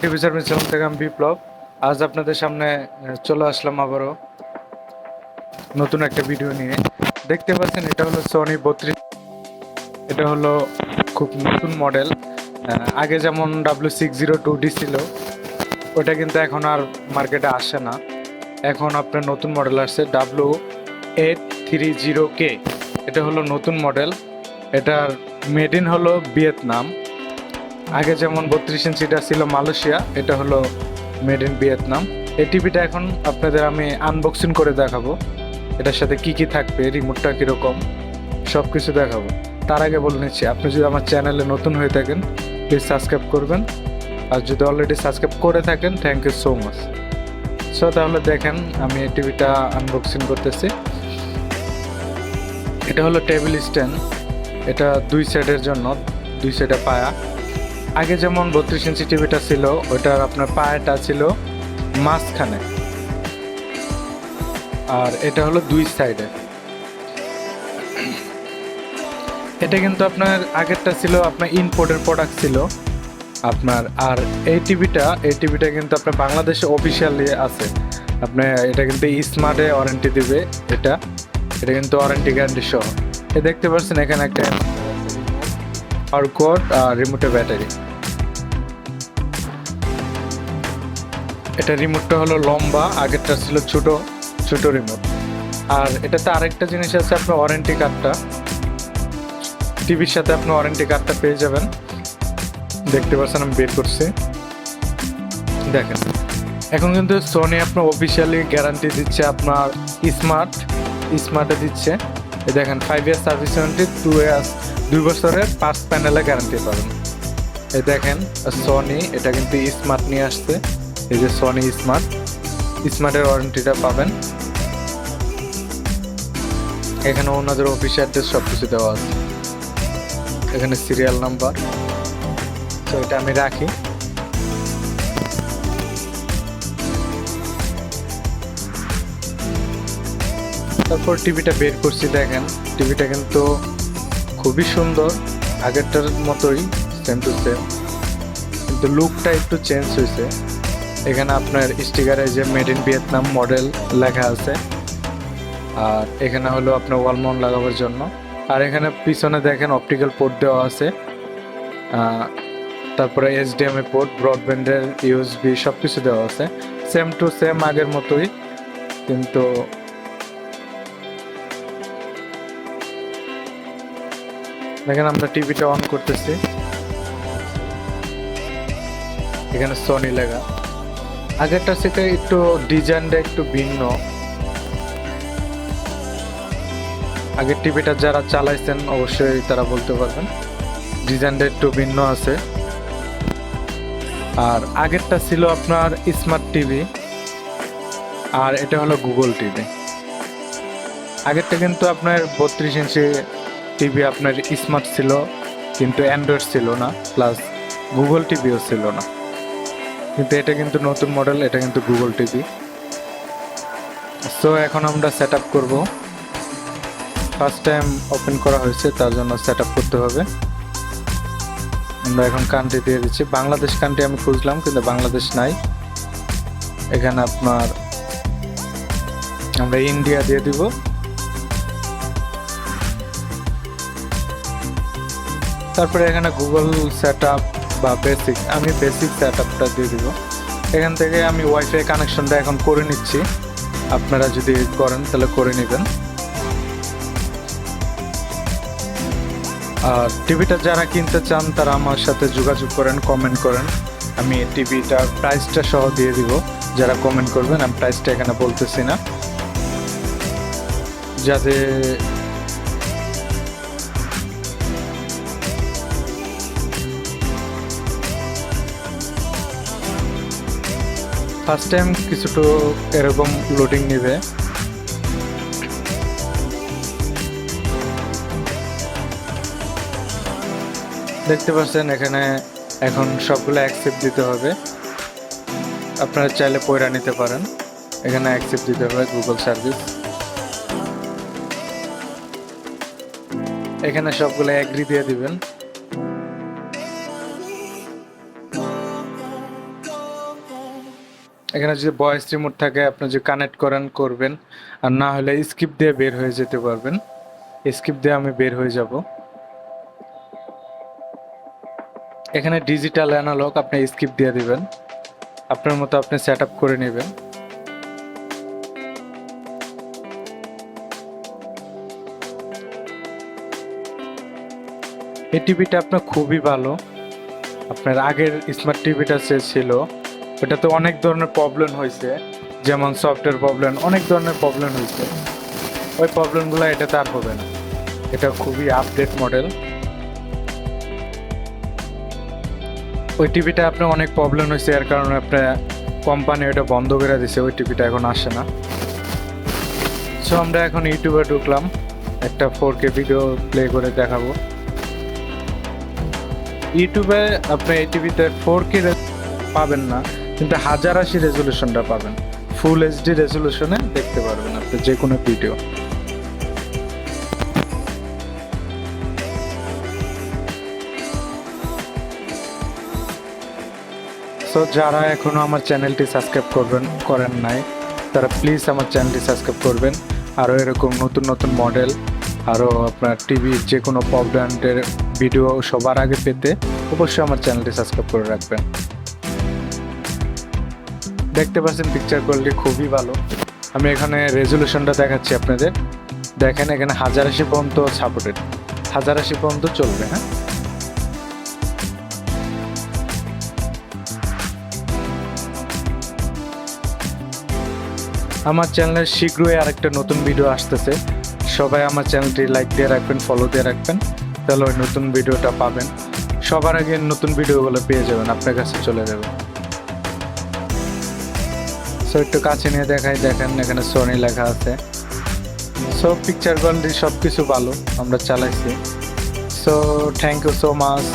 TV service channel থেকে আমি বিপ্লব। আজ আপনাদের সামনে চলে আসলাম আবারও নতুন একটা ভিডিও নিয়ে। দেখতে পাচ্ছেন এটা হলো সনি 32। এটা হলো খুব নতুন মডেল। আগে যেমন W602D ছিল, ওটা কিন্তু এখন আর মার্কেটে আসে না। এখন আপনার নতুন মডেল আসছে W830K। এটা হলো নতুন মডেল। এটার মেড ইন হলো ভিয়েতনাম। আগে যেমন 32 ইঞ্চিটা ছিল মালয়েশিয়া, এটা হলো মেড ইন ভিয়েতনাম। এই টিভিটা এখন আপনাদের আমি আনবক্সিং করে দেখাবো। এটার সাথে কি কি থাকবে, রিমোটটা কীরকম, সব কিছু দেখাবো। তার আগে বলে নিচ্ছি, আপনি যদি আমার চ্যানেলে নতুন হয়ে থাকেন প্লিজ সাবস্ক্রাইব করবেন, আর যদি অলরেডি সাবস্ক্রাইব করে থাকেন thank you so much. So তাহলে দেখেন আমি এই টিভিটা আনবক্সিং করতেছি। এটা হলো টেবিল স্ট্যান্ড। এটা দুই সাইডের জন্য, দুই সাইডে পায়া। আগে যেমন 32 ইঞ্চি টিভিটা ছিল, ওইটার আপনার পায়াটা ছিল মাঝখানে, আর এটা হলো দুই সাইডে। এটা কিন্তু আপনার আগেরটা ছিল আপনার ইম্পোর্টের প্রোডাক্ট ছিল আপনার। আর এই টিভিটা কিন্তু আপনার বাংলাদেশে অফিসিয়ালি আছে। আপনি এটা কিন্তু স্মার্টে ওয়ারেন্টি দিবে। এটা কিন্তু ওয়ারেন্টি গ্যারান্টি সহ। দেখতে পাচ্ছেন এখানে একটা পাওয়ার কোড আর রিমোটের ব্যাটারি। এটা রিমোটটা হলো লম্বা, আগেরটা ছিল ছোট ছোট রিমোট। আর এটাতে আরেকটা জিনিস আছে, আপনার ওয়ারেন্টি কার্ডটা টিভির সাথে আপনি ওয়ারেন্টি কার্ডটা পেয়ে যাবেন। দেখতে পাচ্ছেন আমি বের করছি, দেখেন। এখন কিন্তু সোনি আপনার অফিসিয়ালি গ্যারান্টি দিচ্ছে আপনার স্মার্টে দিচ্ছে। দেখেন 5 ইয়ার সার্ভিস ওয়ারেন্টি, 2 বছরের 5 প্যানেলে গ্যারান্টি পাবেন। দেখেন সনি এটা কিন্তু স্মার্ট নিয়ে আসছে। এই যে সনি স্মার্টের ওয়ারেন্টিটা পাবেন। এখানে ওনাদের অফিস অ্যাড্রেস সব কিছু দেওয়া আছে, এখানে সিরিয়াল নাম্বার। তো এটা আমি রাখি। তারপর টিভিটা বের করছি, দেখেন টিভিটা কিন্তু খুবই সুন্দর, আগেরটার মতোই সেম টু সেম, কিন্তু লুকটা একটু চেঞ্জ হয়েছে। এখানে আপনার স্টিকারে যে মেড ইন ভিয়েতনাম মডেল লেখা আছে, আর এখানে হলো আপনার ওয়াল মাউন্ট লাগাবার জন্য। আর এখানে পিছনে দেখেন অপটিক্যাল পোর্ট দেওয়া আছে, তারপরে HDMI পোর্ট, ব্রডব্যান্ডের USB সব কিছু দেওয়া আছে, সেম টু সেম আগের মতোই। কিন্তু দেখেন আমরা টিভিটা অন করতেছি, এখানে সনি লেখা। আগেরটা থেকে একটু ডিজাইনটা একটু ভিন্ন। আগের টিভিটা যারা চালাইছেন অবশ্যই তারা বলতে পারবেন, ডিজাইনটা একটু ভিন্ন আছে। আর আগেরটা ছিল আপনার স্মার্ট টিভি, আর এটা হলো গুগল টিভি। আগেরটা কিন্তু আপনার 32 ইঞ্চি টিভি আপনার স্মার্ট ছিল, কিন্তু অ্যান্ড্রয়েড ছিল না, প্লাস গুগল টিভিও ছিল না। কিন্তু এটা কিন্তু নতুন মডেল, এটা কিন্তু গুগল টিভি। সো এখন আমরা সেট আপ করবো। ফার্স্ট টাইম ওপেন করা হয়েছে, তার জন্য সেট আপ করতে হবে। আমরা এখন কান্ট্রি দিয়ে দিচ্ছি, বাংলাদেশ কান্ট্রি আমি খুঁজলাম কিন্তু বাংলাদেশ নাই। এখানে আপনার আমরা ইন্ডিয়া দিয়ে দিব। তারপরে এখানে গুগল সেট আপ বা বেসিক, আমি বেসিক সেট আপটা দিয়ে দিব। এখান থেকে আমি ওয়াইফাই কানেকশনটা এখন করে নিচ্ছি, আপনারা যদি করেন তাহলে করে নেবেন। আর টিভিটা যারা কিনতে চান তারা আমার সাথে যোগাযোগ করেন, কমেন্ট করেন, আমি টিভিটার প্রাইসটা সহ দিয়ে দিব। যারা কমেন্ট করবেন, আমি প্রাইসটা এখানে বলতেছি না, যাতে ফার্স্ট টাইম কিছুটা এরকম লোডিং নেবে। দেখতে পাচ্ছেন এখানে এখন সবগুলো অ্যাকসেপ্ট দিতে হবে। আপনারা চাইলে পয়রা নিতে পারেন, এখানে অ্যাকসেপ্ট দিতে হবে গুগল সার্ভিস। এখানে সবগুলো এগ্রি দিয়ে দিবেন। এখানে যদি ভয়েস রিমোট থাকে আপনি যদি কানেক্ট করবেন, আর না হলে স্কিপ দিয়ে বের হয়ে যেতে পারবেন। স্কিপ দিয়ে আমি বের হয়ে যাব। এখানে ডিজিটাল অ্যানালগ, আপনি স্কিপ দিয়ে দিবেন, আপনার মতো আপনি সেট আপ করে নেবেন। এই টিভিটা আপনার খুবই ভালো। আপনার আগের স্মার্ট টিভিটা যে ছিল ওটাতে অনেক ধরনের প্রবলেম হয়েছে, যেমন সফটওয়্যার প্রবলেম, অনেক ধরনের প্রবলেম হয়েছে। ওই প্রবলেমগুলো এটাতে আর হবে না। এটা খুবই আপডেট মডেল। ওই টিভিটা আপনার অনেক প্রবলেম হয়েছে, এর কারণে আপনার কোম্পানি ওটা বন্ধ করে দিছে, ওই টিভিটা এখন আসে না। সো আমরা এখন ইউটিউবে ঢুকলাম, একটা 4K ভিডিও প্লে করে দেখাবো। ইউটিউবে আপনি এই টিভিতে 4K পাবেন না, কিন্তু 1080 রেজলিউশনটা পাবেন। ফুল এইচডি রেজলিউশনে দেখতে পারবেন আপনি যে কোনো ভিডিও। সো যারা এখনো আমার চ্যানেলটি সাবস্ক্রাইব করেন নাই, তারা প্লিজ আমার চ্যানেলটি সাবস্ক্রাইব করবেন। আরও এরকম নতুন নতুন মডেল, আরও আপনার টিভির যে কোনো প্রবলেমের ভিডিও সবার আগে পেতে অবশ্যই আমার চ্যানেলটি সাবস্ক্রাইব করে রাখবেন। দেখতে পাচ্ছেন পিকচার কোয়ালিটি খুবই ভালো। আমি এখানে রেজলিউশনটা দেখাচ্ছি আপনাদের। দেখেন এখানে 1080 পর্যন্ত সাপোর্টেড, 1080 পর্যন্ত চলবে। হ্যাঁ, আমার চ্যানেলে শীঘ্রই আরেকটা নতুন ভিডিও আসতেছে। সবাই আমার চ্যানেলটি লাইক দিয়ে রাখবেন, ফলো দিয়ে রাখবেন, তাহলে ওই নতুন ভিডিওটা পাবেন। সবার আগে নতুন ভিডিওগুলো পেয়ে যাবেন, আপনার কাছে চলে যাবে। সো একটু কাছে নিয়ে দেখেন এখানে সোনি লেখা আছে। সো পিকচার কোয়ালিটি সব কিছু ভালো, আমরা চালাইছি। So thank you so much.